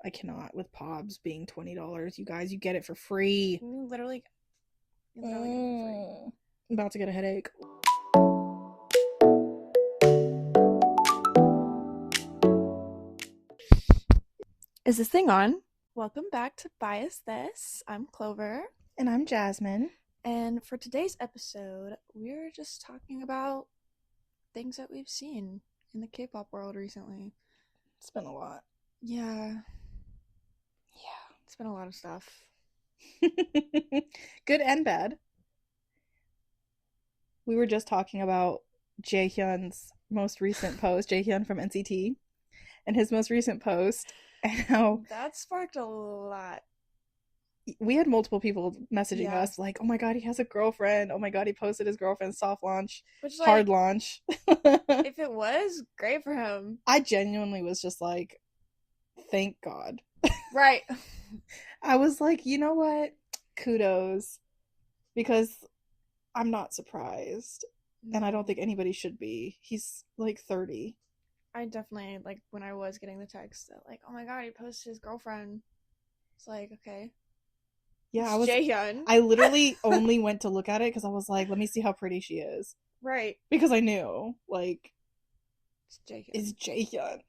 I cannot with Pobs being $20. You guys, you get it for free. You literally get it for free. I'm about to get a headache. Is this thing on? Welcome back to Bias This. I'm Clover. And I'm Jasmine. And for today's episode, we're just talking about things that we've seen in the K-pop world recently. It's been a lot. Yeah. It's been a lot of stuff. Good and bad. We were just talking about Jaehyun's most recent post, Jaehyun from NCT, and his most recent post, and how that sparked a lot. We had multiple people messaging us like, oh my god, he has a girlfriend. Oh my god, he posted his girlfriend's soft launch, hard launch. If it was, great for him. I genuinely was just like, thank God. Right. I was like, you know what? Kudos. Because I'm not surprised. And I don't think anybody should be. He's like 30. I definitely, like, when I was getting the text that, like, oh my god, he posted his girlfriend. It's like, okay. Yeah, Jaehyun. I literally only went to look at it because I was like, let me see how pretty she is. Right. Because I knew, like, it's Jaehyun.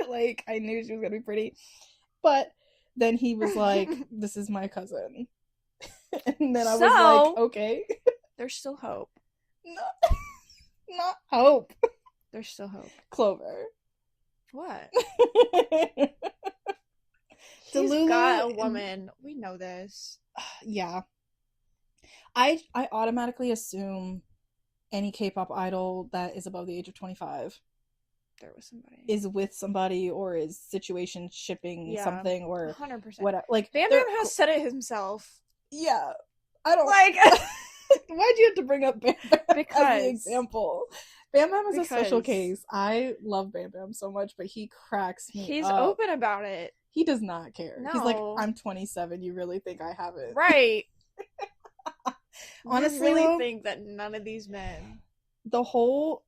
Like, I knew she was going to be pretty. But then he was like, this is my cousin. And then I was like, okay. There's still hope. Not hope. There's still hope. Clover. What? He's got a woman. We know this. Yeah. I automatically assume any K-pop idol that is above the age of 25 is with somebody or is situation shipping something or 100%. Whatever. Like Bam Bam has said it himself. Yeah. I don't like. Why'd you have to bring up Bam Bam as the example? Bam Bam is a special case. I love Bam Bam so much, but he cracks me He's up. open about it. He does not care. No. He's like, I'm 27. You really think I haven't? Right. Honestly, you really think that none of these men. The whole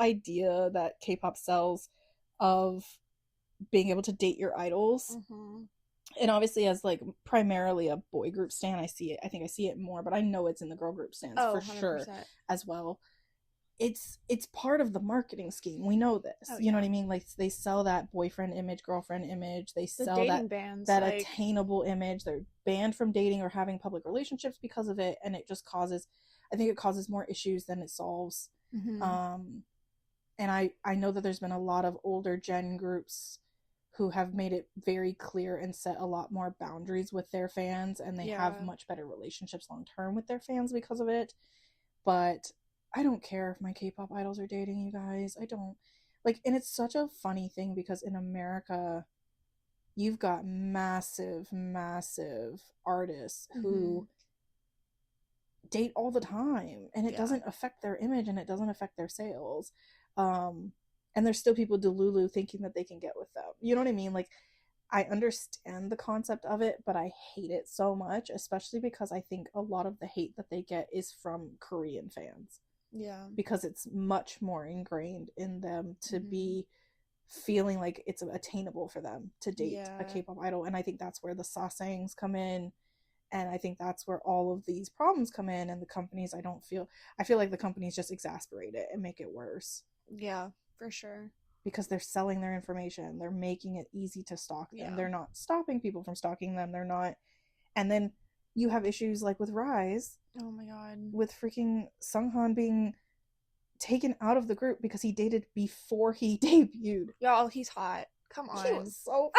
idea that K-pop sells of being able to date your idols, and obviously as like primarily a boy group stan, I think I see it more, but I know it's in the girl group stans for 100%. Sure as well. It's part of the marketing scheme. We know this. You know what I mean? Like, they sell that boyfriend image, girlfriend image. They sell that attainable image. They're banned from dating or having public relationships because of it, and it just causes, I think it causes more issues than it solves. And I know that there's been a lot of older gen groups who have made it very clear and set a lot more boundaries with their fans, and they have much better relationships long term with their fans because of it. But I don't care if my K-pop idols are dating, you guys. I don't. Like, and it's such a funny thing because in America, you've got massive artists who date all the time, and it doesn't affect their image and it doesn't affect their sales. And there's still people delulu thinking that they can get with them. You know what I mean? Like, I understand the concept of it, but I hate it so much, especially because I think a lot of the hate that they get is from Korean fans. Yeah. Because it's much more ingrained in them to be feeling like it's attainable for them to date a K-pop idol. And I think that's where the sasaengs come in. And I think that's where all of these problems come in. And the companies, I feel like the companies just exasperate it and make it worse. Yeah, for sure. Because they're selling their information. They're making it easy to stalk them. They're not stopping people from stalking them. They're not. And then you have issues like with Rise. Oh my god. With freaking Sunghan being taken out of the group because he dated before he debuted. Y'all, he's hot. Come on. He was so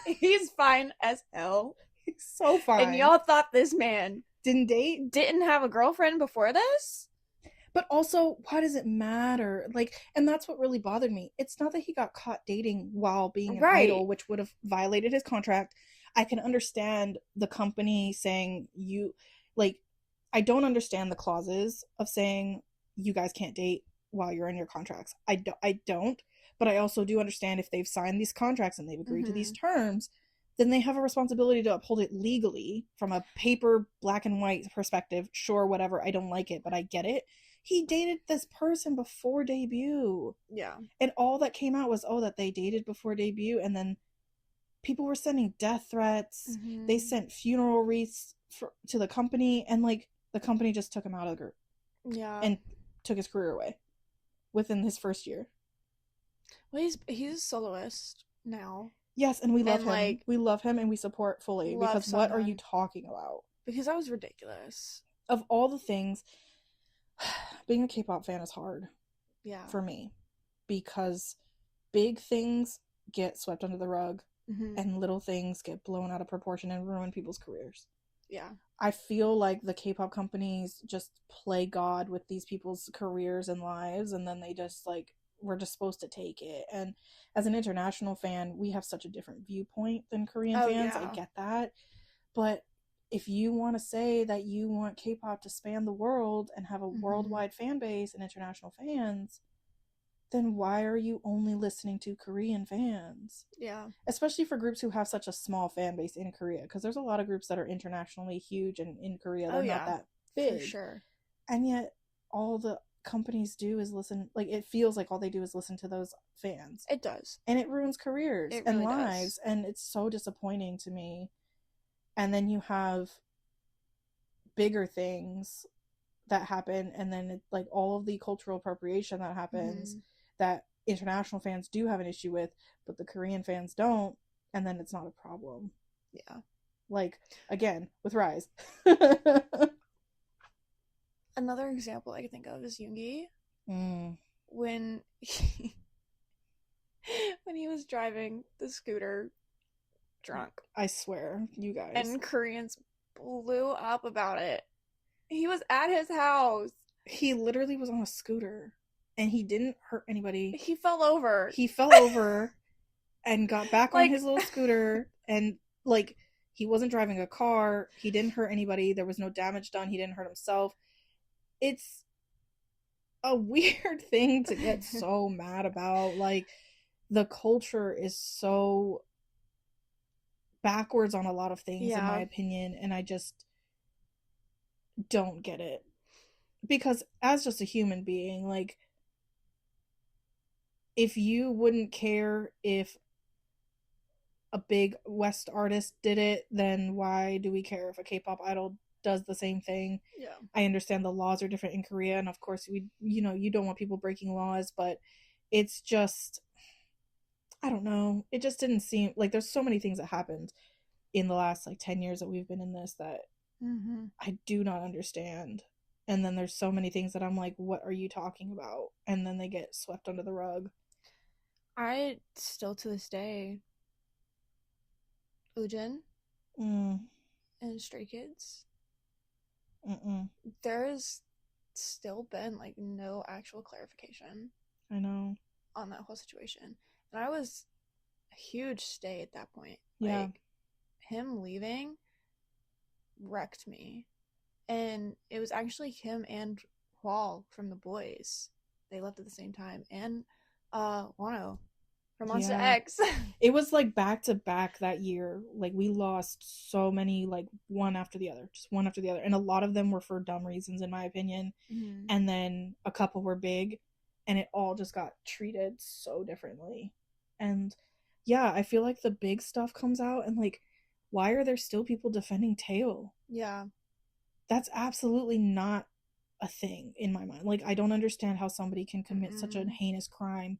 he's fine as hell. He's so fine. And y'all thought this man didn't have a girlfriend before this? But also, why does it matter? Like, and that's what really bothered me. It's not that he got caught dating while being an idol, which would have violated his contract. I can understand the company saying I don't understand the clauses of saying you guys can't date while you're in your contracts. I don't, but I also do understand if they've signed these contracts and they've agreed to these terms, then they have a responsibility to uphold it legally from a paper black and white perspective. Sure, whatever. I don't like it, but I get it. He dated this person before debut. Yeah. And all that came out was, that they dated before debut, and then people were sending death threats. Mm-hmm. They sent funeral wreaths to the company, and like the company just took him out of the group. Yeah. And took his career away within his first year. Well, he's a soloist now. Yes, and we love And, him. like, We love him and we support fully, love because what are you Sunghan. talking about? Because that was ridiculous. Of all the things, being a K-pop fan is hard. Yeah. For me, because big things get swept under the rug, Mm-hmm. and little things get blown out of proportion and ruin people's careers. Yeah. I feel like the K-pop companies just play God with these people's careers and lives, and then they just like, we're just supposed to take it. And as an international fan, we have such a different viewpoint than Korean fans. Yeah. I get that. But if you want to say that you want K-pop to span the world and have a worldwide fan base and international fans, then why are you only listening to Korean fans? Yeah. Especially for groups who have such a small fan base in Korea, because there's a lot of groups that are internationally huge, and in Korea they're not that big. For sure. And yet all the companies do is listen, like it feels like all they do is listen to those fans. It does. And it ruins careers and really lives, and it's so disappointing to me. And then you have bigger things that happen, and then it's like all of the cultural appropriation that happens that international fans do have an issue with, but the Korean fans don't, and then it's not a problem. Yeah. Like, again, with Rise. Another example I can think of is Yoongi. Mm. When he was driving the scooter drunk. I swear, you guys. And Koreans blew up about it. He was at his house. He literally was on a scooter, and he didn't hurt anybody. He fell over. He fell over and got back on his little scooter, and like, he wasn't driving a car. He didn't hurt anybody. There was no damage done. He didn't hurt himself. It's a weird thing to get so mad about. Like, the culture is so backwards on a lot of things, in my opinion, and I just don't get it. Because as just a human being, like, if you wouldn't care if a big West artist did it, then why do we care if a K-pop idol does the same thing? Yeah. I understand the laws are different in Korea, and of course you don't want people breaking laws, but it's just, I don't know. It just didn't seem like, there's so many things that happened in the last like 10 years that we've been in this that I do not understand. And then there's so many things that I'm like, what are you talking about? And then they get swept under the rug. I still to this day, Ujin and Stray Kids, there's still been like no actual clarification. I know. On that whole situation. And I was a huge stay at that point. Yeah. Like, him leaving wrecked me. And it was actually him and Hwal from The Boys. They left at the same time. And Wano from Monster X. It was like back to back that year. Like, we lost so many, like, one after the other. Just one after the other. And a lot of them were for dumb reasons, in my opinion. And then a couple were big. And it all just got treated so differently. And yeah, I feel like the big stuff comes out, and like, why are there still people defending Taeil? Yeah. That's absolutely not a thing in my mind. Like, I don't understand how somebody can commit such a heinous crime.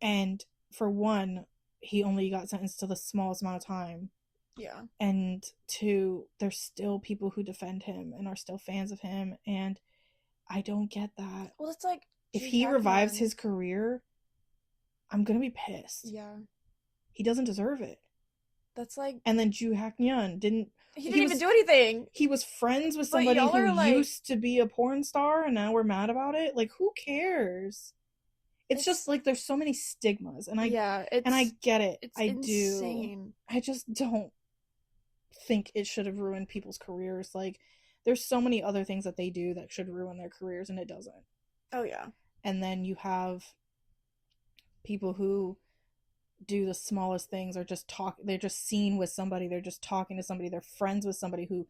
And for one, he only got sentenced to the smallest amount of time. Yeah. And two, there's still people who defend him and are still fans of him, and I don't get that. Well, it's like, if he revives his career, I'm gonna be pissed. Yeah. He doesn't deserve it. That's like... And then Joo Hak-yeon didn't... He didn't even do anything! He was friends with somebody who used to be a porn star, and now we're mad about it? Like, who cares? It's just, like, there's so many stigmas, and I get it. It's insane. I just don't think it should have ruined people's careers. Like, there's so many other things that they do that should ruin their careers, and it doesn't. Oh, yeah. And then you have people who do the smallest things, or just talk, they're just seen with somebody, they're just talking to somebody, they're friends with somebody who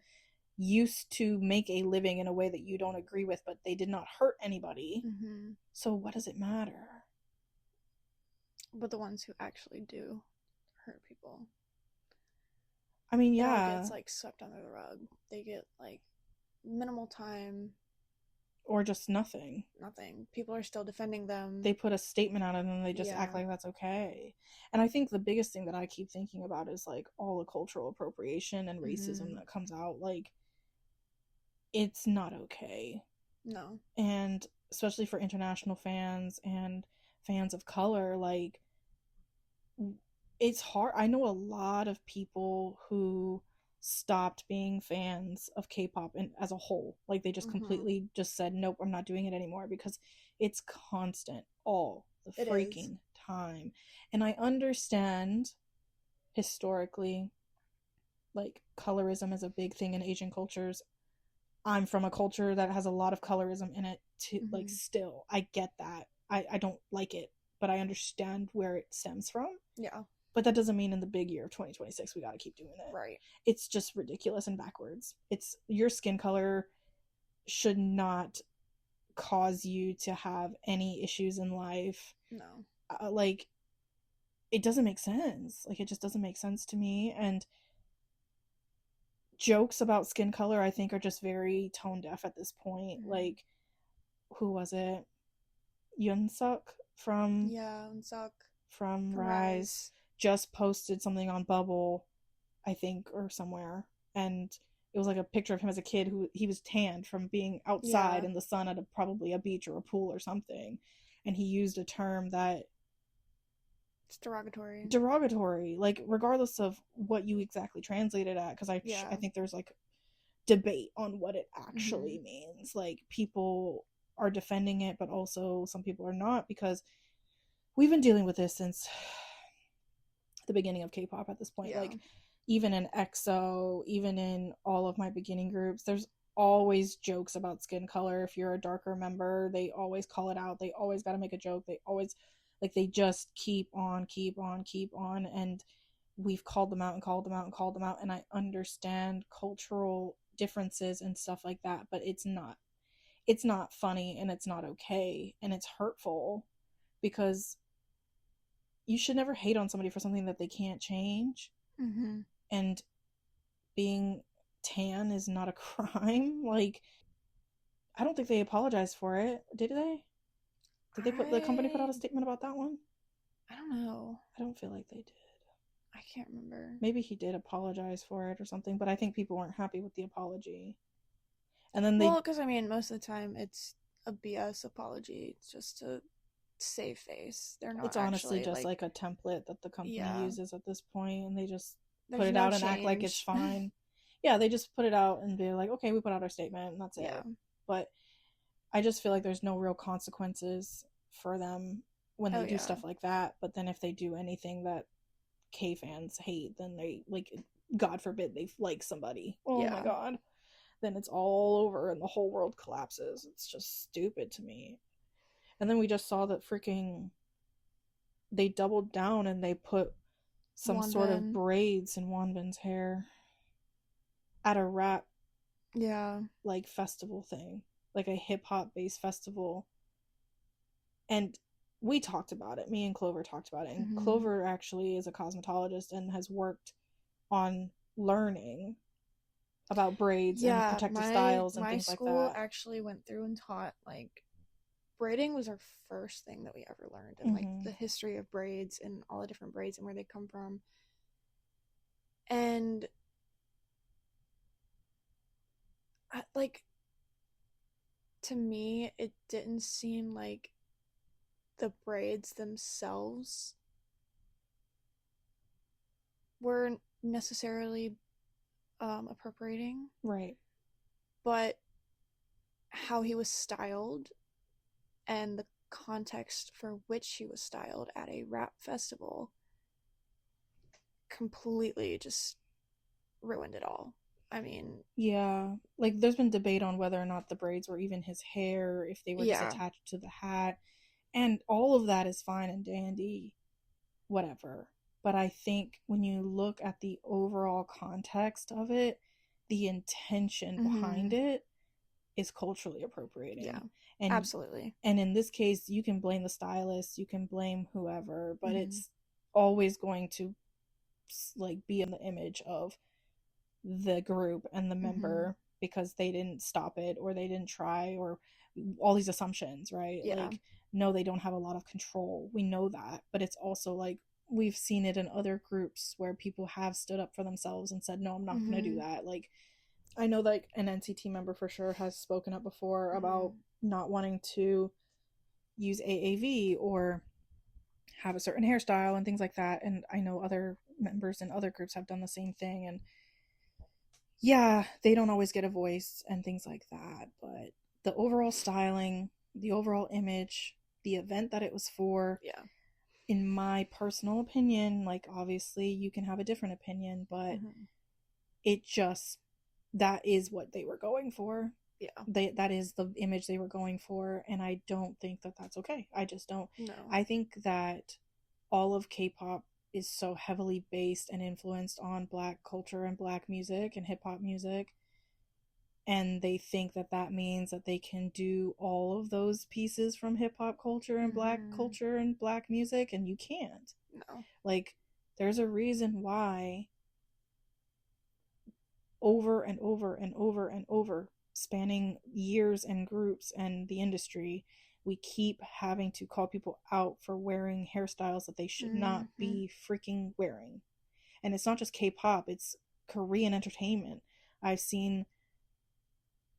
used to make a living in a way that you don't agree with, but they did not hurt anybody. So what does it matter? But the ones who actually do hurt people. I mean, It all gets yeah. like swept under the rug. They get like minimal time, Or just nothing. nothing. People are still defending them. They put a statement out and then they just act Yeah. like that's okay. And I think the biggest thing that I keep thinking about is like all the cultural appropriation and racism Mm-hmm. that comes out. Like, it's not okay. No. And especially for international fans and fans of color, like, it's hard. I know a lot of people who stopped being fans of K-pop and as a whole. Like, they just Mm-hmm. completely just said, "Nope, I'm not doing it anymore," because it's constant all the It is. freaking time. And I understand historically, like, colorism is a big thing in Asian cultures. I'm from a culture that has a lot of colorism in it too. Like, Mm-hmm. still, I get that. I don't like it, but I understand where it stems from. Yeah. But that doesn't mean in the big year of 2026 we got to keep doing it. Right. It's just ridiculous and backwards. It's your skin color should not cause you to have any issues in life. No. Like, it doesn't make sense. Like, it just doesn't make sense to me. And jokes about skin color, I think, are just very tone deaf at this point. Mm-hmm. Like, who was it? Yunsuk from Yeah, and Suck from from Rise Rise. just posted something on Bubble, I think, or somewhere, and it was like a picture of him as a kid who he was tanned from being outside Yeah. in the sun at probably a beach or a pool or something, and he used a term that It's derogatory. derogatory, like regardless of what you exactly translated at, because I Yeah. think there's like debate on what it Mm-hmm. actually means. Like, people are defending it, but also some people are not, because we've been dealing with this since the beginning of K-pop at this point. Yeah. Like, even in EXO, even in all of my beginning groups, there's always jokes about skin color. If you're a darker member, they always call it out. They always got to make a joke. They always, like, they just keep on, keep on, keep on. And we've called them out and called them out and called them out. And I understand cultural differences and stuff like that, but it's not funny, and it's not okay, and it's hurtful, because you should never hate on somebody for something that they can't change. Mm-hmm. And being tan is not a crime. Like, I don't think they apologized for it, did they? Did they put the company put out a I statement about that one? I don't know. I don't feel like they did. I can't remember. Maybe he did apologize for it or something, but I think people weren't happy with the apology. And then Well, they, because I mean, most of the time it's a BS apology. It's just to save face. They're not it's honestly actually just like, like a template that the company yeah. uses at this point, and they just put There's it no out and act like it's change. fine. Yeah, they just put it out and be like, okay, we put out our statement, and that's Yeah. it. But I just feel like there's no real consequences for them when Oh they do yeah. stuff like that. But then if they do anything that K fans hate, then they, like, God forbid they like somebody. Oh my Yeah. God. Then it's all over and the whole world collapses. It's just stupid to me. And then we just saw that freaking they doubled down and they put some sort of Wonbin. braids in Wanbin's hair at a rap, Yeah. like, festival thing, like a hip hop based festival. And we talked about it. Me and Clover talked about it. And Mm-hmm. Clover actually is a cosmetologist and has worked on learning about braids and Yeah. protective My styles and my things like school that. actually went through and taught like braiding was our first thing that we ever learned, and like Mm-hmm. the history of braids and all the different braids and where they come from. And like, to me it didn't seem like the braids themselves were necessarily appropriating, Right. but how he was styled and the context for which he was styled at a rap festival completely just ruined it all. I mean, Yeah. Like, there's been debate on whether or not the braids were even his hair, if they were just yeah. attached to the hat. And all of that is fine and dandy, whatever. But I think when you look at the overall context of it, the intention behind Mm-hmm. it is culturally Yeah. appropriating. And Absolutely. and in this case, you can blame the stylist, you can blame whoever, but Mm-hmm. it's always going to, like, be in the image of the group and the Mm-hmm. member because they didn't stop it or they didn't try, or all these assumptions, right? Yeah. Like, no, they don't have a lot of control. We know that. But it's also like we've seen it in other groups where people have stood up for themselves and said, no, I'm not going to do Mm-hmm. that. Like, I know like an NCT member for sure has spoken up before about Mm-hmm. not wanting to use AAV or have a certain hairstyle and things like that. And I know other members in other groups have done the same thing. And yeah, they don't always get a voice and things like that. But the overall styling, the overall image, the event that it was for, Yeah. in my personal opinion, like obviously you can have a different opinion, but Mm-hmm. it just, that is what they were going for. Yeah. That is the image they were going for, and I don't think that that's okay. I just don't. No. I think that all of K-pop is so heavily based and influenced on black culture and black music and hip hop music, and they think that that means that they can do all of those pieces from hip hop Mm-hmm. culture and black music, and you can't. No. Like, there's a reason why over and over and over and over, spanning years and groups and the industry, we keep having to call people out for wearing hairstyles that they should not Mm-hmm. be freaking wearing. And it's not just K-pop, it's Korean entertainment. I've seen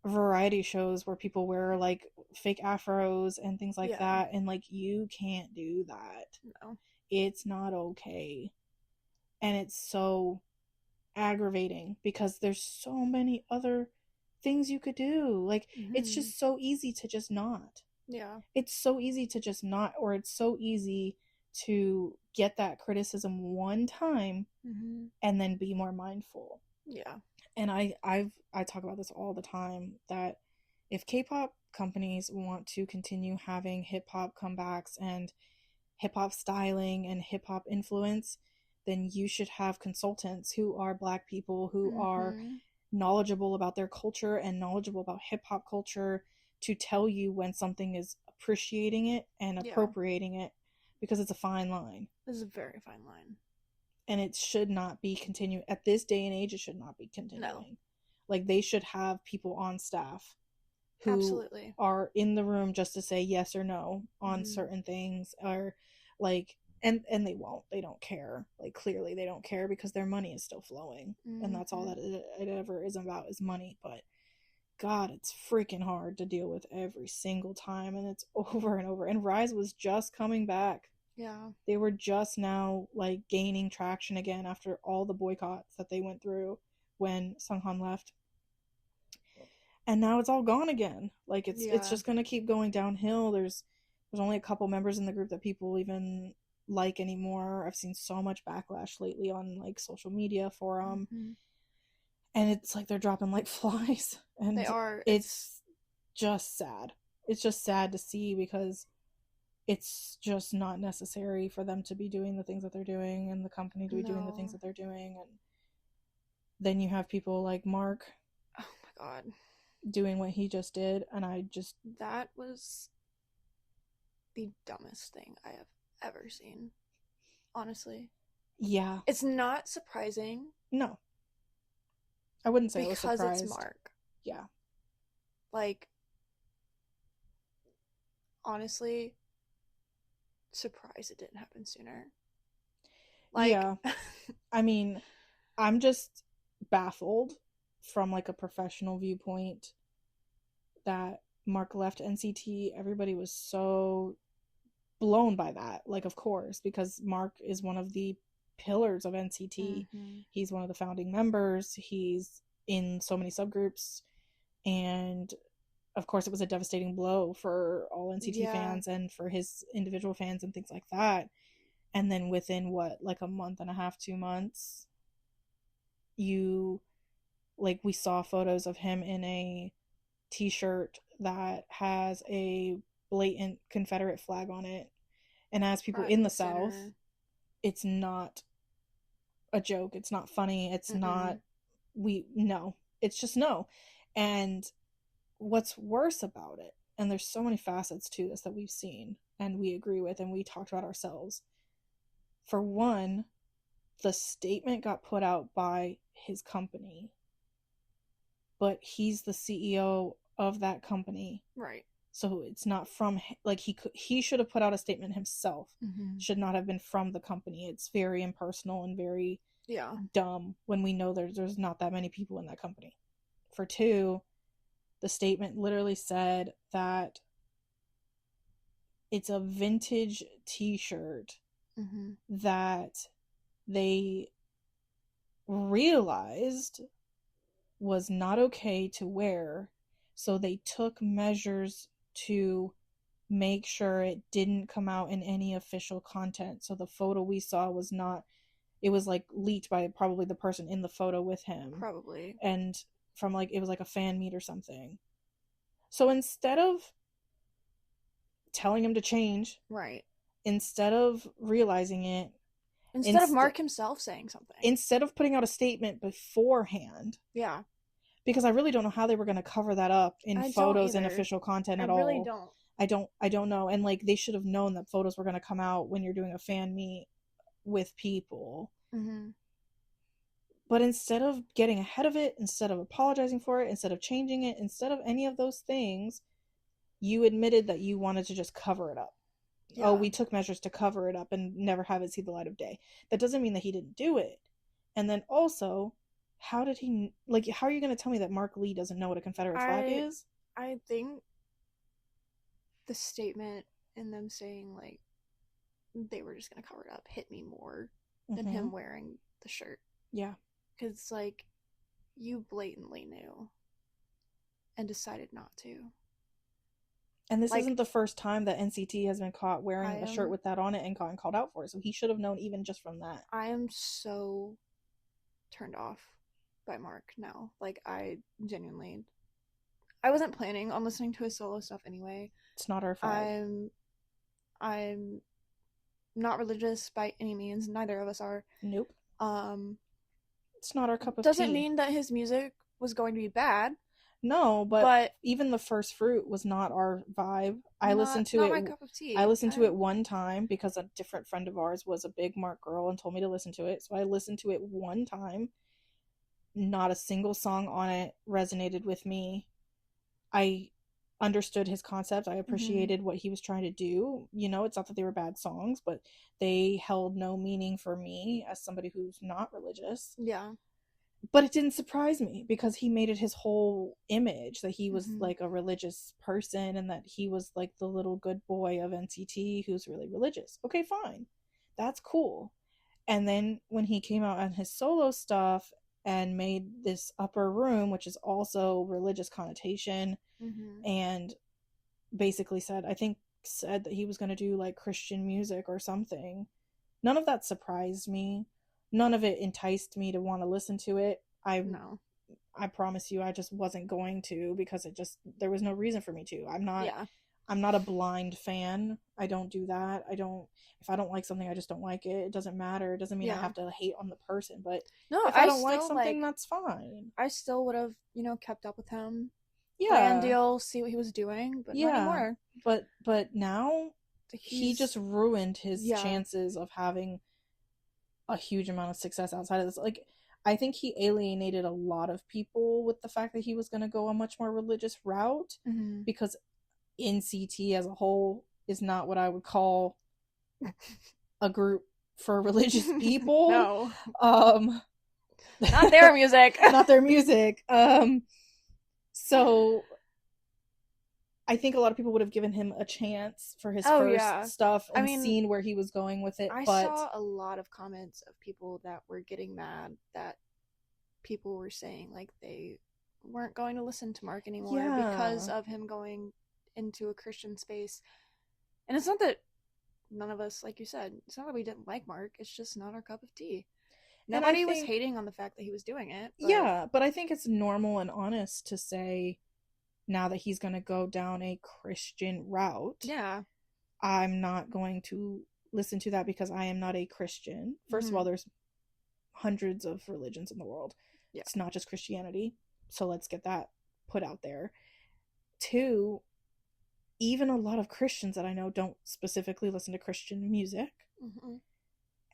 variety shows where people wear like fake afros and things like Yeah. that, and like, you can't do that. No. It's not okay. And it's so aggravating because there's so many other things you could do. Like, it's Mm-hmm. just so easy to just not. Yeah. It's so easy to just not, or it's so easy to get that criticism one time Mm-hmm. and then be more mindful. Yeah. And I talk about this all the time, that if K-pop companies want to continue having hip hop comebacks and hip hop styling and hip hop influence, then you should have consultants who are black people who are Mm-hmm. knowledgeable about their culture and knowledgeable about hip hop culture to tell you when something is appreciating it and Yeah. appropriating it, because it's a fine line, This is a very fine line. and it should not be continuing at this day and age. It should not be No. continuing. Like, they should have people on staff who Absolutely. are in the room just to say yes or no on Mm-hmm. certain things, or like, and they won't, they don't care. Like, clearly they don't care because their money is still flowing, and that's all Mm-hmm. that it ever is about, is money. But god, it's freaking hard to deal with every single time, and it's over and over. And Rise was just coming back. Yeah. They were just now like gaining traction again after all the boycotts that they went through when Sunghan left, and now it's all gone again. Like, it's Yeah. just gonna keep going downhill. There's only a couple members in the group that people even like anymore. I've seen so much backlash lately on like social media for Mm-hmm. and it's like they're dropping like flies, They and are. It's it's just sad. It's just sad to see, because it's just not necessary for them to be doing the things that they're doing and the company to be doing the things no. that they're doing. And then you have people like Mark Oh my god. doing what he just did, and I just, That was the dumbest thing I have ever seen. Honestly. yeah, It's not surprising no, I wouldn't say I was because it's surprised. Mark. Yeah. Like, honestly, surprised it didn't happen sooner. Like, Yeah. I mean, I'm just baffled from like a professional viewpoint that Mark left NCT. Everybody was so blown by that. Like, of course, because Mark is one of the pillars of NCT. mm-hmm. He's one of the founding members. He's in so many subgroups, and of course it was a devastating blow for all NCT Yeah. fans and for his individual fans and things like that. And then within what, like a month and a half, 2 months, you, like, we saw photos of him in a t-shirt that has a blatant Confederate flag on it. And as people Front in the and South, center. it's not a joke. It's not funny. It's Mm-mm. not, we, no. It's just no. And what's worse about it, and there's so many facets to this that we've seen and we agree with and we talked about ourselves. For one, the statement got put out by his company but he's the CEO of that company. Right. So it's not from, like, he should have put out a statement himself. Mm-hmm. Should not have been from the company. It's very impersonal and very Yeah. dumb when we know there's not that many people in that company. For two, the statement literally said that it's a vintage t-shirt Mm-hmm. that they realized was not okay to wear, so they took measures to make sure it didn't come out in any official content. So the photo we saw was not, it was like leaked by probably the person in the photo with him. Probably. And from like, it was like a fan meet or something. So instead of telling him to change, Right. instead of realizing it, Instead of Mark himself saying something. Instead of putting out a statement beforehand. Yeah. Because I really don't know how they were going to cover that up in photos and official content at all. I really don't. I don't know. And like, they should have known that photos were going to come out when you're doing a fan meet with people. Mm-hmm. But instead of getting ahead of it, instead of apologizing for it, instead of changing it, instead of any of those things, you admitted that you wanted to just cover it up. Yeah. Oh, we took measures to cover it up and never have it see the light of day. That doesn't mean that he didn't do it. And then also, how did he, like, how are you going to tell me that Mark Lee doesn't know what a Confederate flag is? I think the statement and them saying, like, they were just going to cover it up hit me more than him wearing the shirt. Yeah. Because, like, you blatantly knew and decided not to. And this isn't the first time that NCT has been caught wearing a shirt with that on it and gotten called out for it. So he should have known even just from that. I am so turned off by Mark now. Like, I genuinely, I wasn't planning on listening to his solo stuff anyway. It's not our fault. I'm not religious by any means. Neither of us are. Nope. It's not our cup of tea. Doesn't mean that his music was going to be bad. No, but even the first fruit was not our vibe. I listened to it. My cup of tea. I listened to it one time because a different friend of ours was a big Mark girl and told me to listen to it. So I listened to it one time. Not a single song on it resonated with me. I understood his concept. I appreciated what he was trying to do. You know, it's not that they were bad songs, but they held no meaning for me as somebody who's not religious. Yeah. But it didn't surprise me because he made it his whole image that he was like a religious person and that he was like the little good boy of NCT who's really religious. Okay, fine. That's cool. And then when he came out on his solo stuff and made this Upper Room, which is also religious connotation, and basically said that he was going to do like Christian music or something. None of that surprised me. None of it enticed me to want to listen to it. I promise you, I just wasn't going to because there was no reason for me to. I'm not a blind fan. I don't do that. If I don't like something, I just don't like it. It doesn't matter. It doesn't mean I have to hate on the person, but if I don't like something, that's fine. I still would have, kept up with him. Yeah. Brand deal, see what he was doing, but not anymore. But now he just ruined his chances of having a huge amount of success outside of this. Like, I think he alienated a lot of people with the fact that he was going to go a much more religious route because NCT as a whole is not what I would call a group for religious people. No. Not their music. Not their music. So I think a lot of people would have given him a chance for his first stuff and seen where he was going with it. I saw a lot of comments of people that were getting mad that people were saying like they weren't going to listen to Mark anymore because of him going into a Christian space. And it's not that none of us, like you said, it's not that we didn't like Mark. It's just not our cup of tea. Nobody was hating on the fact that he was doing it. But I think it's normal and honest to say, now that he's going to go down a Christian route, I'm not going to listen to that because I am not a Christian. First of all, there's hundreds of religions in the world. It's not just Christianity. So let's get that put out there. 2, even a lot of Christians that I know don't specifically listen to Christian music.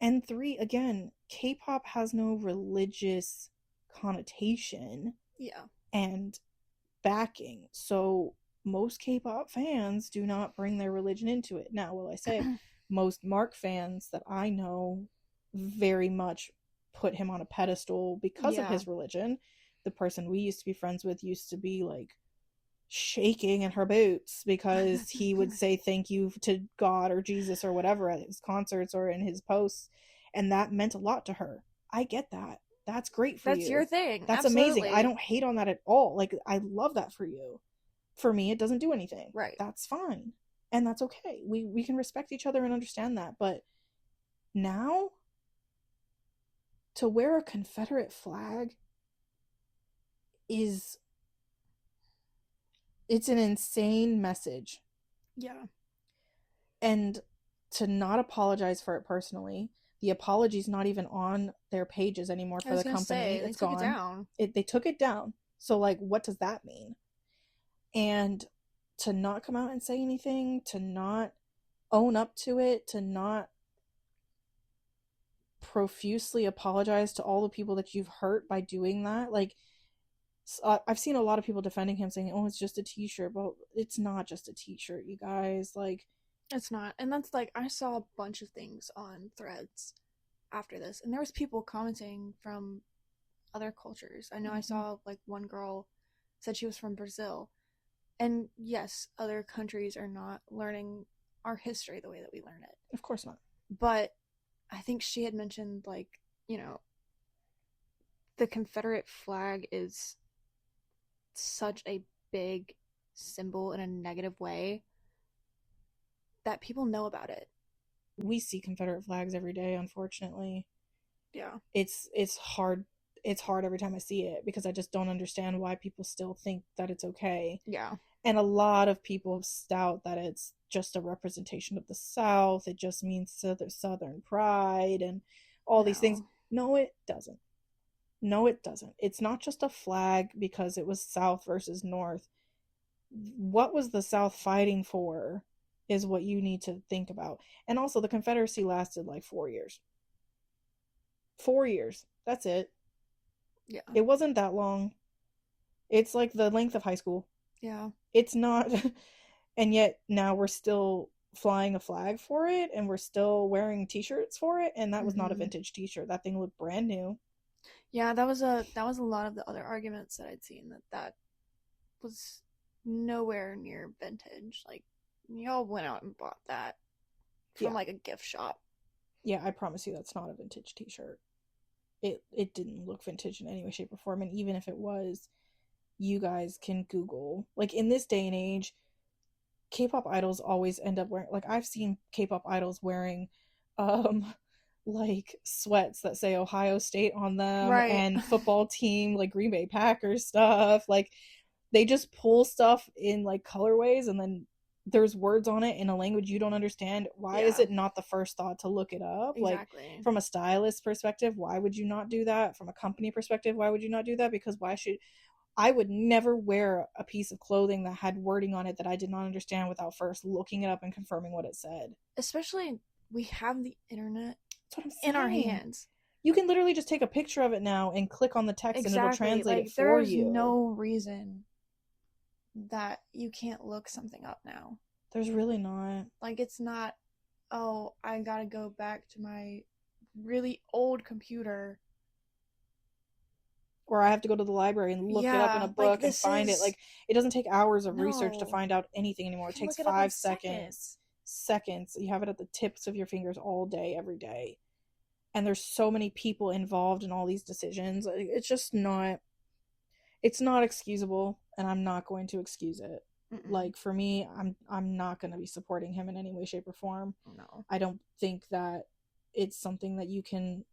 And 3, again, K-pop has no religious connotation. and backing. So most K-pop fans do not bring their religion into it. Now, will I say most Mark fans that I know very much put him on a pedestal because of Yeah. his religion. The person we used to be friends with used to be like shaking in her boots because he would say thank you to God or Jesus or whatever at his concerts or in his posts, and that meant a lot to her. I get that. That's great for That's your you. thing. That's amazing. I Absolutely. don't hate on that at all. Like, I love that for you. For me, it doesn't do anything. Right. That's fine. And that's okay. We can respect each other and understand that. But now, to wear a Confederate flag is, it's an insane message. Yeah. And to not apologize for it personally, the apology's not even on their pages anymore I for was the gonna company. say they It's took it gone. down. They took it down. So, like, what does that mean? And to not come out and say anything, to not own up to it, to not profusely apologize to all the people that you've hurt by doing that. Like, I've seen a lot of people defending him saying, oh, it's just a t-shirt. But it's not just a t-shirt, you guys. Like, It's not. And that's like I saw a bunch of things on threads after this, and there was people commenting from other cultures. I know I mm-hmm. saw like one girl said she was from Brazil. And yes, other countries are not learning our history the way that we learn it. Of course not. But I think she had mentioned like, you know, the Confederate flag is such a big symbol in a negative way that people know about it. We see Confederate flags every day, unfortunately. Yeah. It's hard. It's hard every time I see it because I just don't understand why people still think that it's okay. Yeah. And a lot of people stout that it's just a representation of the South. It just means Southern pride and all these things. No. No, it doesn't. No, it doesn't. It's not just a flag because it was South versus North. What was the South fighting for is what you need to think about. And also, the Confederacy lasted like 4 years. 4 years. That's it. Yeah. It wasn't that long. It's like the length of high school. Yeah. It's not. And yet now we're still flying a flag for it and we're still wearing t-shirts for it, and that was not a vintage t-shirt. That thing looked brand new. Yeah, that was a lot of the other arguments that I'd seen that was nowhere near vintage. Like y'all went out and bought that from Yeah. like a gift shop. Yeah, I promise you that's not a vintage t-shirt. It didn't look vintage in any way, shape, or form. And even if it was, you guys can Google. Like, in this day and age, K-pop idols always end up wearing, like, I've seen K-pop idols wearing like sweats that say Ohio State on them, Right. and football team like Green Bay Packers stuff. Like, they just pull stuff in like colorways and then there's words on it in a language you don't understand. Why is Yeah. it not the first thought to look it up? Like, Exactly. from a stylist perspective, why would you not do that? From a company perspective, why would you not do that? Because why should I would never wear a piece of clothing that had wording on it that I did not understand without first looking it up and confirming what it said. Especially we have the internet That's what I'm in our saying. hands. You can literally just take a picture of it now and click on the text and it'll Exactly. translate Like it for there's you. no reason that you can't look something up now. There's really not. Like it's not, oh, I gotta go back to my really old computer. Or I have to go to the library and look it up in a Yeah, like book and this find it. is Like, it doesn't take hours of research to no. find out anything anymore. You It can takes look it up in 5 seconds. Seconds. You have it at the tips of your fingers all day, every day. And there's so many people involved in all these decisions. It's just not, it's not excusable, and I'm not going to excuse it. Mm-mm. Like, for me, I'm not going to be supporting him in any way, shape, or form. No. I don't think that it's something that you can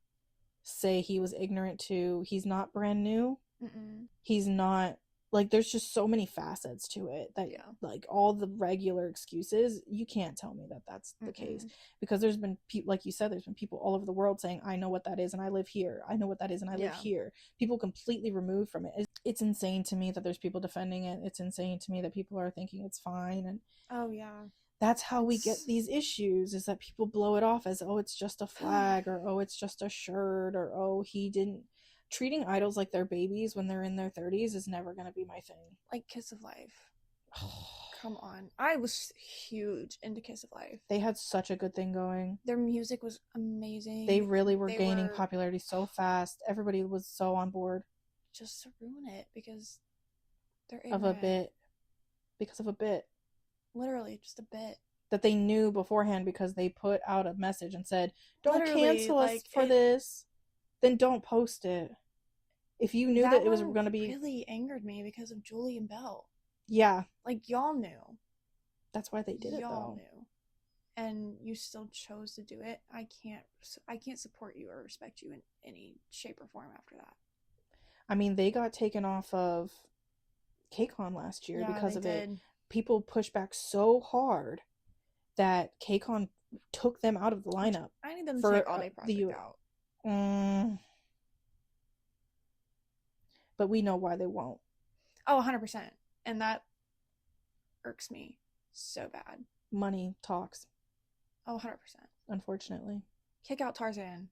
say he was ignorant to. He's not brand new. Mm-mm. He's not, like, there's just so many facets to it that, Yeah. like, all the regular excuses, you can't tell me that that's the case, because there's been people, like you said, there's been people all over the world saying, I know what that is and I live here. I know what that is and I live here. People completely removed from it. It's insane to me that there's people defending it. It's insane to me that people are thinking it's fine. And oh yeah, that's how we get these issues, is that people blow it off as, oh, it's just a flag, or oh, it's just a shirt, or oh, he didn't treating idols like they're babies when they're in their 30s is never going to be my thing. Like Kiss of Life. Come on. I was huge into Kiss of Life. They had such a good thing going. Their music was amazing. They really were gaining popularity so fast. Everybody was so on board. Just to ruin it because they're ignorant. Of a bit. Because of a bit. Literally, just a bit. That they knew beforehand because they put out a message and said, don't cancel us for this. Then don't post it. If you knew that it was going to be... That really angered me because of Julie and Belle. Yeah. Like, y'all knew. That's why they did it, though. Y'all knew. And you still chose to do it. I can't support you or respect you in any shape or form after that. I mean, they got taken off of KCON last year because of it. People pushed back so hard that KCON took them out of the lineup. I need them to take All Day Project out. But we know why they won't. Oh, 100%. And that irks me so bad. Money talks. Oh, 100%. Unfortunately. Kick out Tarzan.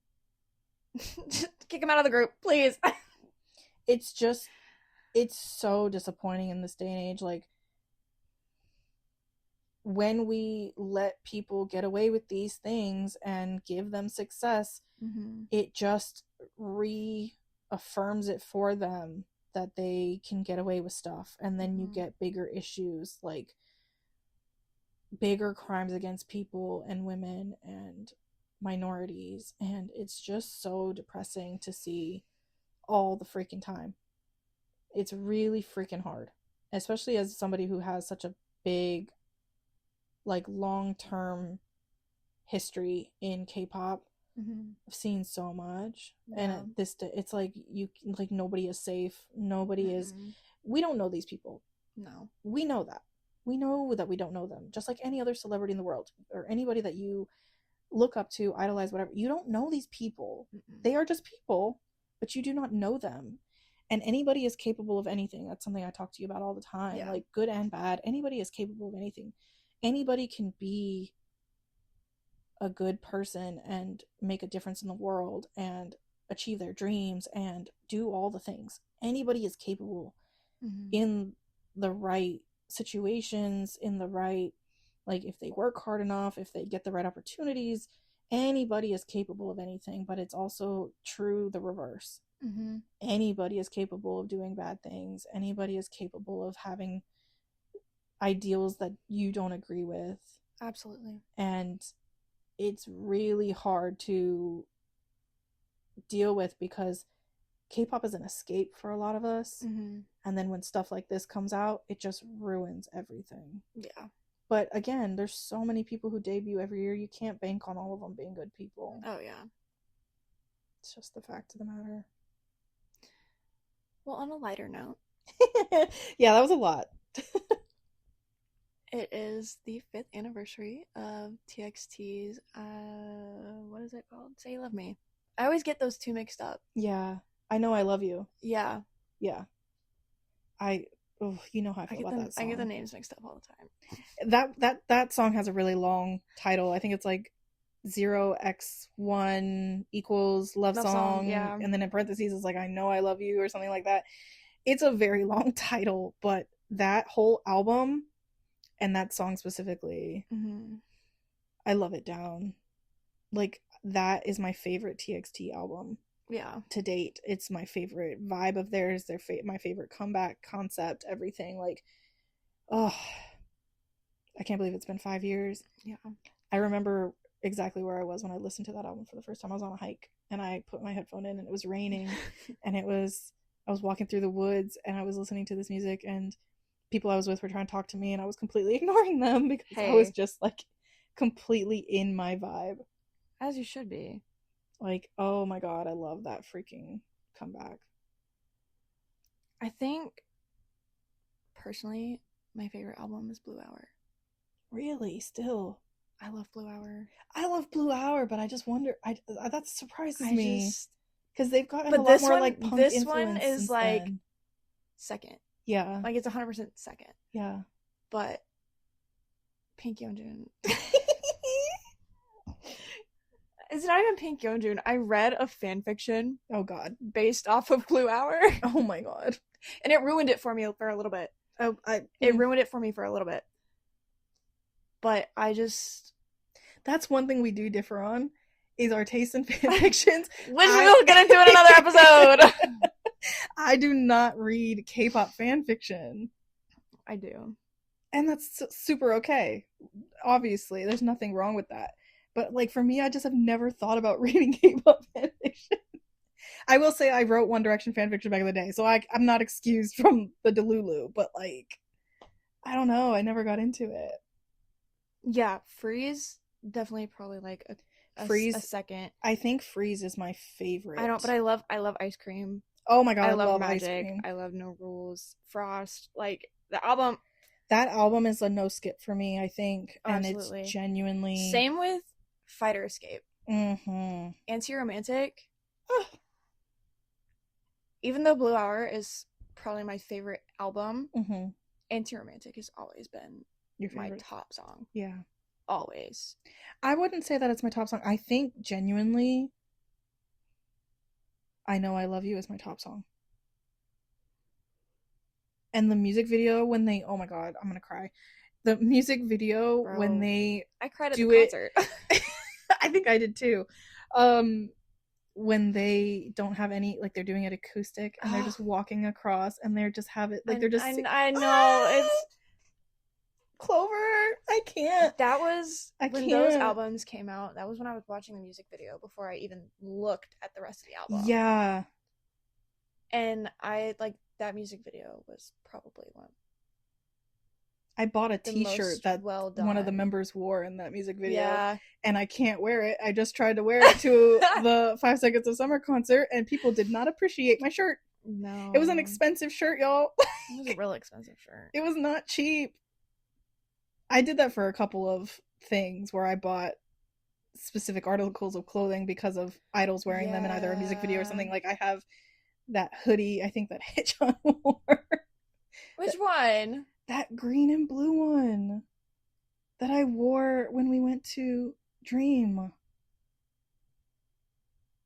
Kick him out of the group, please. It's so disappointing in this day and age. Like, when we let people get away with these things and give them success, it just reaffirms it for them that they can get away with stuff. And then you get bigger issues, like bigger crimes against people and women and minorities. And it's just so depressing to see all the freaking time. It's really freaking hard, especially as somebody who has such a big, like, long-term history in K-pop. I've seen so much. Yeah. And at this, it's like nobody is safe. Nobody is. We don't know these people. No, we know that. We know that we don't know them. Just like any other celebrity in the world or anybody that you look up to, idolize, whatever. You don't know these people. They are just people, but you do not know them. And anybody is capable of anything. That's something I talk to you about all the time. Yeah. Like, good and bad. Anybody is capable of anything. Anybody can be a good person and make a difference in the world and achieve their dreams and do all the things. Anybody is capable in the right situations, in the right, like, if they work hard enough, if they get the right opportunities, anybody is capable of anything. But it's also true the reverse. Anybody is capable of doing bad things. Anybody is capable of having ideals that you don't agree with. Absolutely. And it's really hard to deal with because K-pop is an escape for a lot of us. And then when stuff like this comes out, it just ruins everything. Yeah. But again, there's so many people who debut every year. You can't bank on all of them being good people. Oh, yeah. It's just the fact of the matter. Well, on a lighter note. Yeah, that was a lot. It is the 5th anniversary of TXT's, what is it called? Say You Love Me. I always get those two mixed up. Yeah. I Know I Love You. Yeah. Yeah. You know how I feel about that song. I get the names mixed up all the time. That song has a really long title. I think it's like 0x1 equals love song. Yeah. And then in parentheses it's like I Know I Love You or something like that. It's a very long title, but that whole album and that song specifically, I love it down. Like, that is my favorite TXT album. Yeah. To date. It's my favorite vibe of theirs. My favorite comeback concept, everything. Like, oh, I can't believe it's been 5 years. Yeah. I remember exactly where I was when I listened to that album for the first time. I was on a hike and I put my headphone in and it was raining and I was walking through the woods and I was listening to this music and people I was with were trying to talk to me and I was completely ignoring them because I was just like completely in my vibe. As you should be. Like, oh my god, I love that freaking comeback. I think, personally, my favorite album is Blue Hour. Really? Still? I love Blue Hour. I love Blue Hour, but I just wonder, that surprises me. Because they've gotten a lot more, like, punk this influence one is, like, then. second. Yeah. Like, it's 100% second. Yeah. But Pink Yeonjun... It's not even Pink Yeonjun. I read a fan fiction Oh god. based off of Blue Hour, Oh my god. and it ruined it for me for a little bit. Oh, It ruined it for me for a little bit. But I just... That's one thing we do differ on, is our taste in fan fictions. Which we'll get into in another episode. I do not read K-pop fan fiction. I do. And that's super okay. Obviously, there's nothing wrong with that. But like for me, I just have never thought about reading K-pop fan fiction. I will say I wrote One Direction fan fiction back in the day, so I'm not excused from the Delulu, but like, I don't know, I never got into it. Yeah, Freeze, definitely probably like Freeze, a second. I think Freeze is my favorite. But I love Ice Cream. Oh my god, I love Magic. Ice Cream. I love No Rules. Frost, like the album. That album is a no skip for me, I think. Absolutely. And it's genuinely... Same with Fighter Escape. Mm-hmm. Anti-Romantic. Even though Blue Hour is probably my favorite album, mm-hmm. Anti-Romantic has always been my top song. Yeah. Always. I wouldn't say that it's my top song. I think genuinely I Know I Love You is my top song. And the music video when they... Oh my god, I'm gonna cry. The music video when they... I cried at the concert. I think I did too. When they don't have any... Like, they're doing it acoustic and they're just walking across and they're just have it... Like, they're just... I know, it's... Clover, I can't. That was when those albums came out. That was when I was watching the music video before I even looked at the rest of the album. Yeah. And I, like, that music video was probably one. I bought a t-shirt that one of the members wore in that music video. Yeah. And I can't wear it. I just tried to wear it to the 5 Seconds of Summer concert, and people did not appreciate my shirt. No. It was an expensive shirt, y'all. It was a real expensive shirt. It was not cheap. I did that for a couple of things where I bought specific articles of clothing because of idols wearing them in either a music video or something. Like, I have that hoodie, I think that Hitchon wore. Which one? That green and blue one that I wore when we went to Dream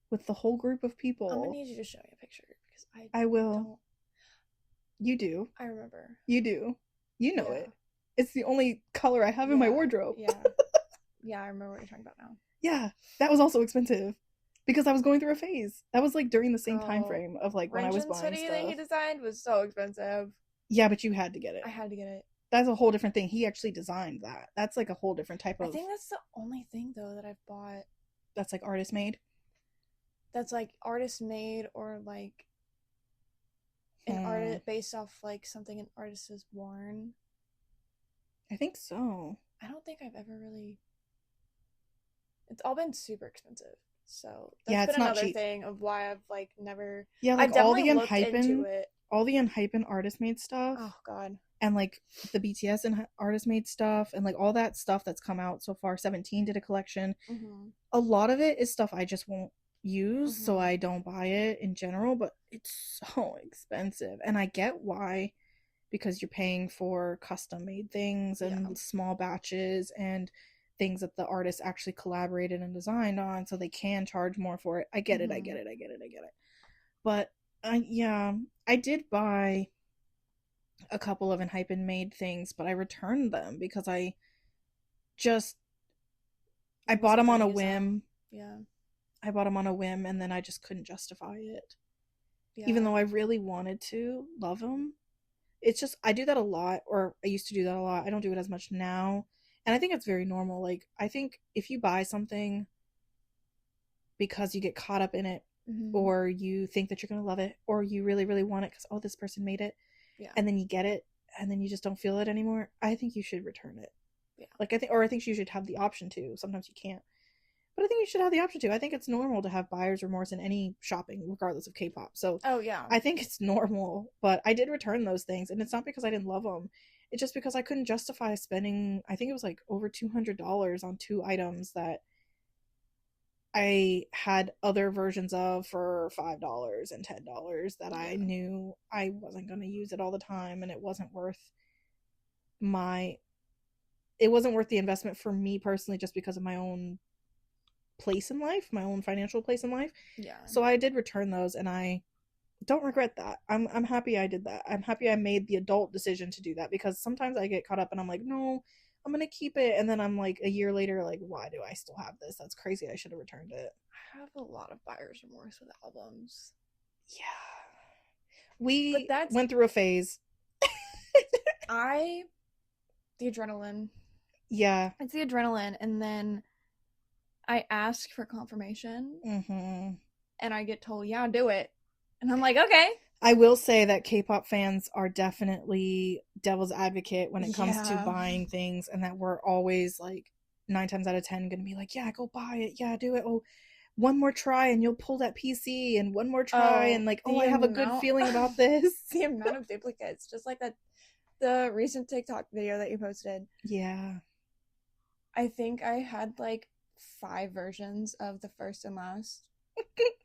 with the whole group of people. I'm gonna need you to show me a picture because I will. You do. I remember. You do. You know it. It's the only color I have in my wardrobe. Yeah. Yeah, I remember what you're talking about now. Yeah, that was also expensive because I was going through a phase. That was like during the same time frame of like when I was buying hoodie stuff. that he designed was so expensive. Yeah, but you had to get it. I had to get it. That's a whole different thing. He actually designed that. That's like a whole different type of... I think that's the only thing though that I've bought. That's like artist made? That's like artist made or like an artist based off like something an artist has worn. I think so. I don't think I've ever really... It's all been super expensive. So that's been another thing of why I've like never... Yeah, like all the Unhypen artist made stuff. Oh god. And like the BTS and artist made stuff and like all that stuff that's come out so far. 17 did a collection. Mm-hmm. A lot of it is stuff I just won't use, so I don't buy it in general, but it's so expensive. And I get why, because you're paying for custom made things and small batches and things that the artist actually collaborated and designed on, so they can charge more for it. I get it. But I did buy a couple of Enhypen made things, but I returned them because I bought them on a whim. Yeah. I bought them on a whim and then I just couldn't justify it. Yeah. Even though I really wanted to love them. It's just, I do that a lot, or I used to do that a lot. I don't do it as much now. And I think it's very normal. Like, I think if you buy something because you get caught up in it, or you think that you're going to love it, or you really, really want it because, oh, this person made it, and then you get it, and then you just don't feel it anymore, I think you should return it. Yeah. Like, I think you should have the option to. Sometimes you can't. But I think you should have the option to. I think it's normal to have buyer's remorse in any shopping, regardless of K-pop. So, I think it's normal. But I did return those things, and it's not because I didn't love them. It's just because I couldn't justify spending, I think it was like over $200 on 2 items that I had other versions of for $5 and $10 that I knew I wasn't going to use it all the time, and it wasn't worth the investment for me personally, just because of my own place in life, my own financial place in life. Yeah. So I did return those, and I don't regret that. I'm happy I did that. I'm happy I made the adult decision to do that, because sometimes I get caught up and I'm like, no, I'm gonna keep it, and then I'm like a year later, like, why do I still have this? That's crazy. I should have returned it. I have a lot of buyer's remorse with albums. Yeah. We went through a phase. The adrenaline. Yeah. It's the adrenaline, and then I ask for confirmation, and I get told, yeah, do it. And I'm like, okay. I will say that K-pop fans are definitely devil's advocate when it comes to buying things, and that we're always like 9 times out of 10 going to be like, yeah, go buy it. Yeah, do it. Oh, one more try and you'll pull that PC, and one more try and like, oh, I have a good feeling about this. The amount of duplicates, just like the recent TikTok video that you posted. Yeah. I think I had like 5 versions of the first and last.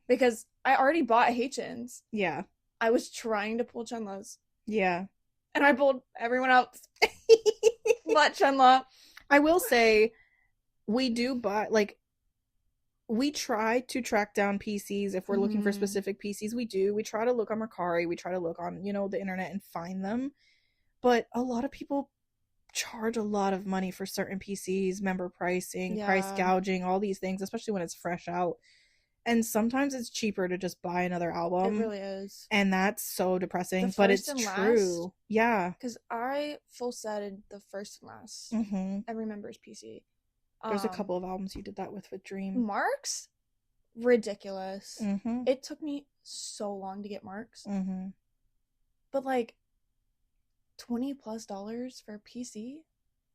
Because I already bought Haechan's. Yeah. I was trying to pull Chunla's. Yeah. And I pulled everyone else. But Chunla. I will say, we do buy, like, we try to track down PCs if we're looking for specific PCs. We do. We try to look on Mercari. We try to look on, the internet and find them. But a lot of people charge a lot of money for certain PCs, member pricing, price gouging, all these things, especially when it's fresh out. And sometimes it's cheaper to just buy another album. It really is. And that's so depressing, but it's true. Yeah. Because I full setted the first and last. Every member's PC. There's a couple of albums you did that with Dream. Marks? Ridiculous. It took me so long to get Marks. But like, $20+ for a PC?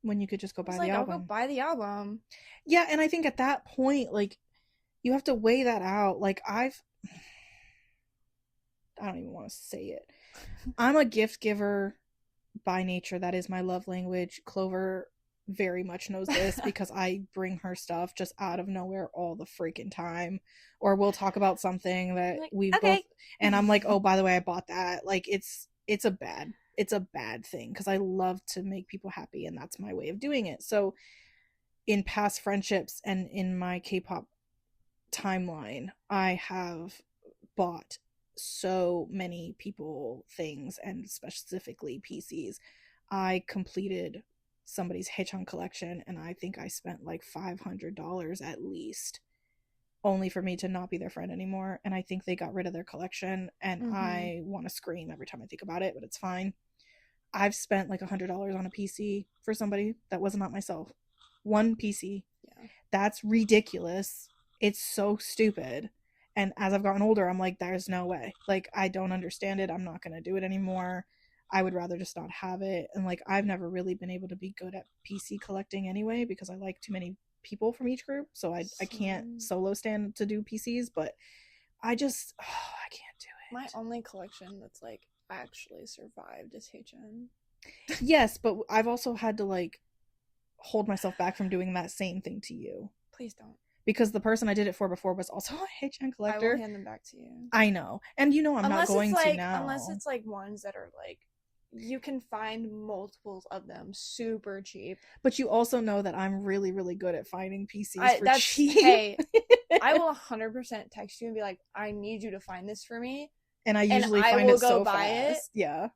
When you could just go buy the album. I'll go buy the album. Yeah, and I think at that point, like, you have to weigh that out. Like, I don't even want to say it. I'm a gift giver by nature. That is my love language. Clover very much knows this because I bring her stuff just out of nowhere all the freaking time. Or we'll talk about something that we've both, and I'm like, oh, by the way, I bought that. Like, it's a bad thing, because I love to make people happy, and that's my way of doing it. So in past friendships and in my K-pop timeline, I have bought so many people things, and specifically PCs. I completed somebody's Haechan collection, and I think I spent like $500 at least, only for me to not be their friend anymore. And I think they got rid of their collection, and I want to scream every time I think about it, but it's fine. I've spent like $100 on a PC for somebody that was not myself. One PC. Yeah. That's ridiculous. It's so stupid. And as I've gotten older, I'm like, there's no way. Like, I don't understand it. I'm not going to do it anymore. I would rather just not have it. And like, I've never really been able to be good at PC collecting anyway, because I like too many people from each group. So I can't solo stand to do PCs, but I just, I can't do it. My only collection that's like actually survived is Haechan. Yes, but I've also had to like hold myself back from doing that same thing to you. Please don't. Because the person I did it for before was also a Haechan collector. I will hand them back to you. I know. And I'm not going to now. Unless it's like ones that are like, you can find multiples of them super cheap. But you also know that I'm really, really good at finding PCs for cheap. Hey, I will 100% text you and be like, I need you to find this for me. And I usually find it so buy fast. It. Yeah.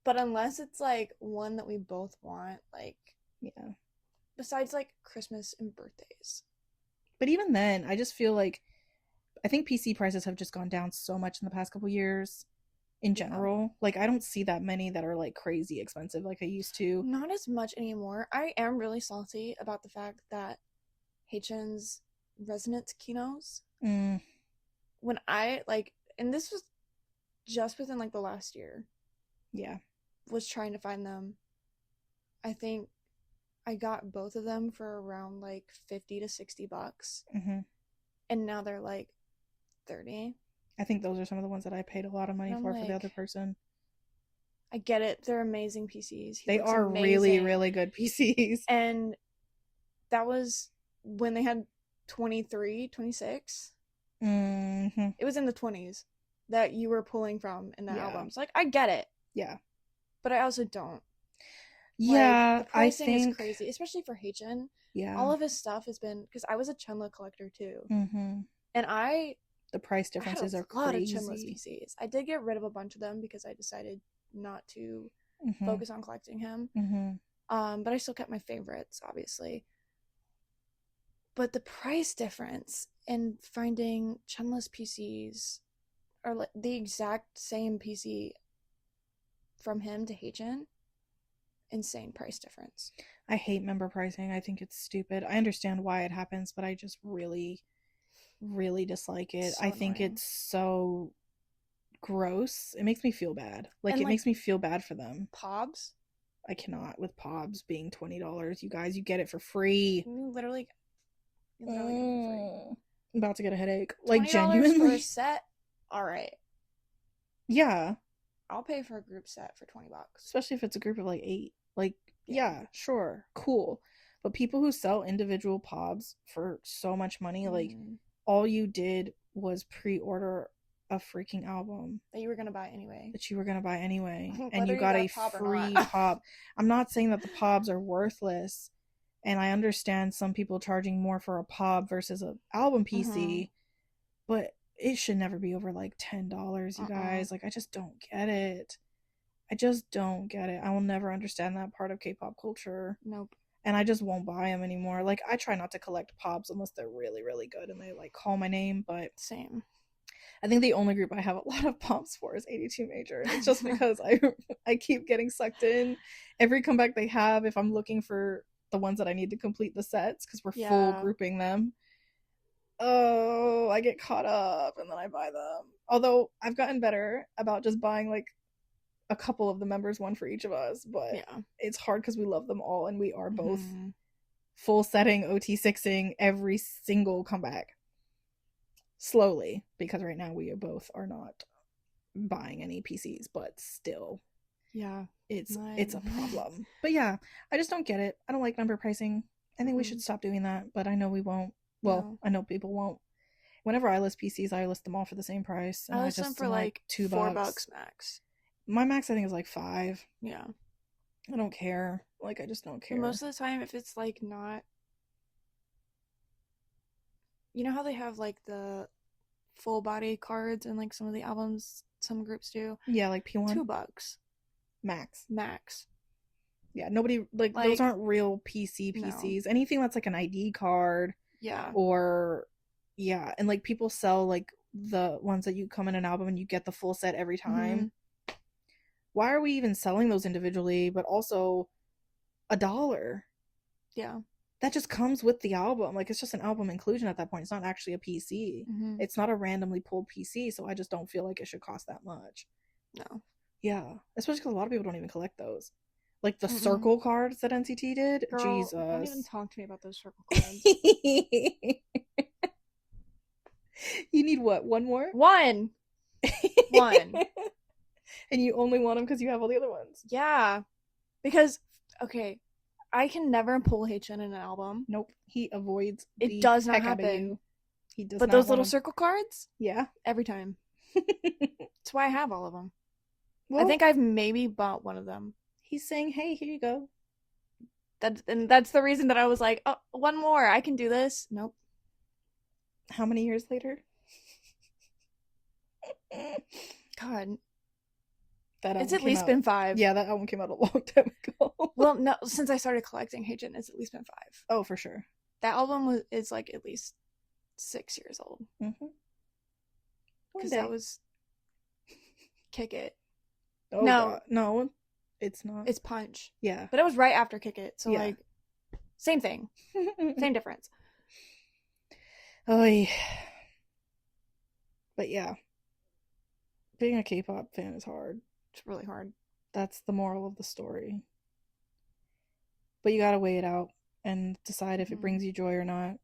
But unless it's like one that we both want, like, yeah. Besides like Christmas and birthdays. But even then, I just feel like, I think PC prices have just gone down so much in the past couple years in general. Yeah. Like, I don't see that many that are like crazy expensive like I used to. Not as much anymore. I am really salty about the fact that Haechan's Resonance Kinos, when I like, and this was just within like the last year, was trying to find them. I think I got both of them for around like $50 to $60, and now they're like $30. I think those are some of the ones that I paid a lot of money for the other person. I get it. They're amazing PCs. They are amazing. Really, really good PCs. And that was when they had 23, 26. It was in the 20s that you were pulling from in that album. So, like, I get it. Yeah. But I also don't. Like the Yeah, I pricing is think, crazy, especially for Haechan. yeah. All of his stuff has been because I was a Chenla collector too, Mm-hmm. and The price I had differences are a lot of Chenless crazy. PCs. I did get rid of a bunch of them because I decided not to Mm-hmm. focus on collecting him. Mm-hmm. But I still kept my favorites, obviously. But the price difference in finding Chenless PCs or like the exact same PC from him to Haechan, insane price difference. I hate member pricing. I think it's stupid. I understand why it happens, but I just really, really dislike it. It's so I think annoying. it's so gross. It makes me feel bad. Like, And it like makes me feel bad for them. Pobs, I cannot with Pobs being $20. You guys, you get it for free. you literally get it for free. I'm about to get a headache. Like, $20 for a genuinely. set. All right, Yeah. I'll pay for a group set for $20. Especially if it's a group of like 8. Like, Yeah. yeah, sure. Cool. But people who sell individual Pobs for so much money, like, all you did was pre-order a freaking album that you were gonna buy anyway. that you were gonna buy anyway, and Whether you you got got a a Pop or free not. Pop. I'm not saying that the Pobs are worthless, and I understand some people charging more for a Pop versus an album PC, but it should never be over like $10, you guys. Like, I just don't get it. I just don't get it. I will never understand that part of K-pop culture. Nope. And I just won't buy them anymore. Like, I try not to collect Pops unless they're really, really good and they like call my name. But same. I think the only group I have a lot of Pops for is 82 Major, and it's just because I keep getting sucked in. Every comeback they have, if I'm looking for the ones that I need to complete the sets because we're full grouping them, oh, I get caught up and then I buy them. Although I've gotten better about just buying like a couple of the members, one for each of us, but it's hard because we love them all and we are both full setting OT6ing every single comeback slowly, because right now we both are not buying any PCs, but still, it's a problem. But yeah, I just don't get it. I don't like member pricing. I think we should stop doing that, but I know we won't. Well, I know people won't. Whenever I list PCs, I list them all for the same price, and I list them for like $2 max. My max I think is like $5. Yeah, I don't care. Like, I just don't care. And most of the time, if it's like not, you know how they have like the full body cards and like some of the albums some groups do. Yeah, like P1. $2 max. Yeah, nobody like those aren't real PCs. No. Anything that's like an ID card. Yeah. Or and like people sell like the ones that you come in an album and you get the full set every time. Why are we even selling those individually, but also $1? Yeah. That just comes with the album. Like, it's just an album inclusion at that point. It's not actually a PC. It's not a randomly pulled PC, so I just don't feel like it should cost that much. No. Yeah. Especially because a lot of people don't even collect those. Like the circle cards that NCT did. Girl, Jesus. Don't even talk to me about those circle cards. You need what? One more? One. And you only want them because you have all the other ones. Yeah. Because, okay, I can never pull Haechan in an album. Nope. He avoids it does not happen. He does but not those little circle cards? Yeah. Every time. That's why I have all of them. Well, I think I've maybe bought one of them. He's saying, hey, here you go. And that's the reason that I was like, oh, one more. I can do this. Nope. How many years later? God. It's at least been 5. Yeah, that album came out a long time ago. Well, no, since I started collecting Haechan, it's at least been 5. Oh, for sure. That album is like at least 6 years old. Because that was Kick It. Oh, no. No, it's not. It's Punch. Yeah. But it was right after Kick It. So, like, same thing. Same difference. Oh, yeah. But yeah. Being a K-pop fan is hard. It's really hard. That's the moral of the story. But you gotta weigh it out and decide if it brings you joy or not.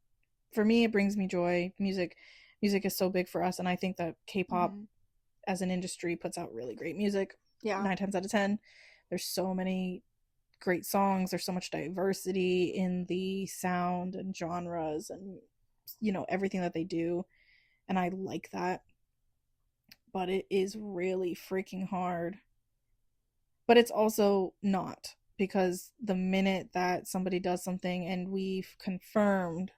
For me, it brings me joy. Music is so big for us, and I think that K-pop as an industry puts out really great music. Yeah. 9 times out of 10. There's so many great songs. There's so much diversity in the sound and genres and, you know, everything that they do. And I like that. But it is really freaking hard. But it's also not. because the minute that somebody does something and we've confirmed,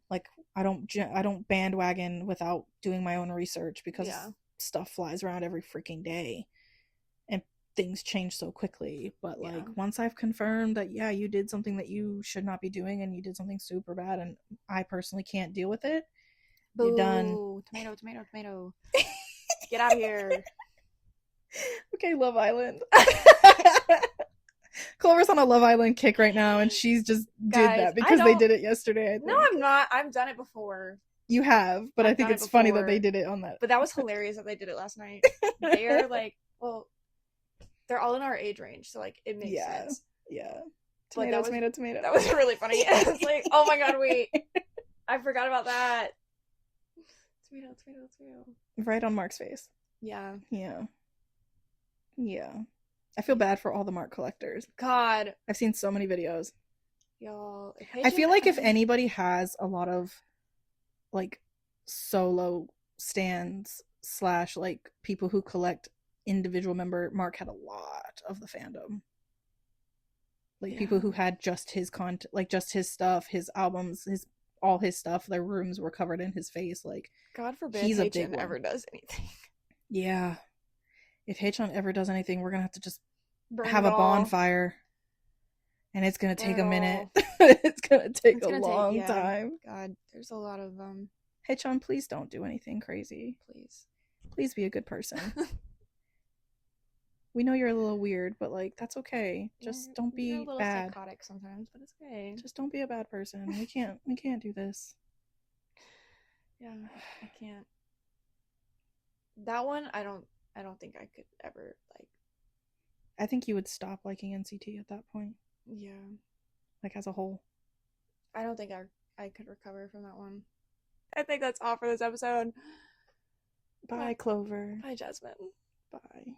like I don't bandwagon without doing my own research, because stuff flies around every freaking day and things change so quickly. But like once I've confirmed that you did something that you should not be doing and you did something super bad and I personally can't deal with it, Boo. You're done. Tomato. Get out of here. Okay, Love Island. Clover's on a Love Island kick right now, and she's just did that because they did it yesterday, I think. No, I'm not. I've done it before. You have, but I think it's funny that they did it on that. But that was hilarious that they did it last night. They're like, well, they're all in our age range, so like it makes sense. Yeah. Tomato. That was really funny. I was like, oh my god, wait. I forgot about that. Tomato. Right on Mark's face. Yeah. I feel bad for all the Mark collectors. God. I've seen so many videos. Y'all. I feel like if anybody has a lot of like solo stands / like people who collect individual member, Mark had a lot of the fandom. Like people who had just his content, like just his stuff, his albums, all his stuff, their rooms were covered in his face. Like, God forbid he's Haechan ever does anything. Yeah. If Haechan ever does anything, we're gonna have to just have a bonfire. And it's gonna take a minute. It's gonna take a long time. God, there's a lot of Haechan, please don't do anything crazy. Please be a good person. We know you're a little weird, but like that's okay. Just don't be you're a little bad. Psychotic sometimes, but it's okay. Just don't be a bad person. We can't do this. Yeah, I can't. That one, I don't think I could ever like. I think you would stop liking NCT at that point. Yeah. Like as a whole. I don't think I could recover from that one. I think that's all for this episode. Bye, Clover. Bye, Jasmine. Bye.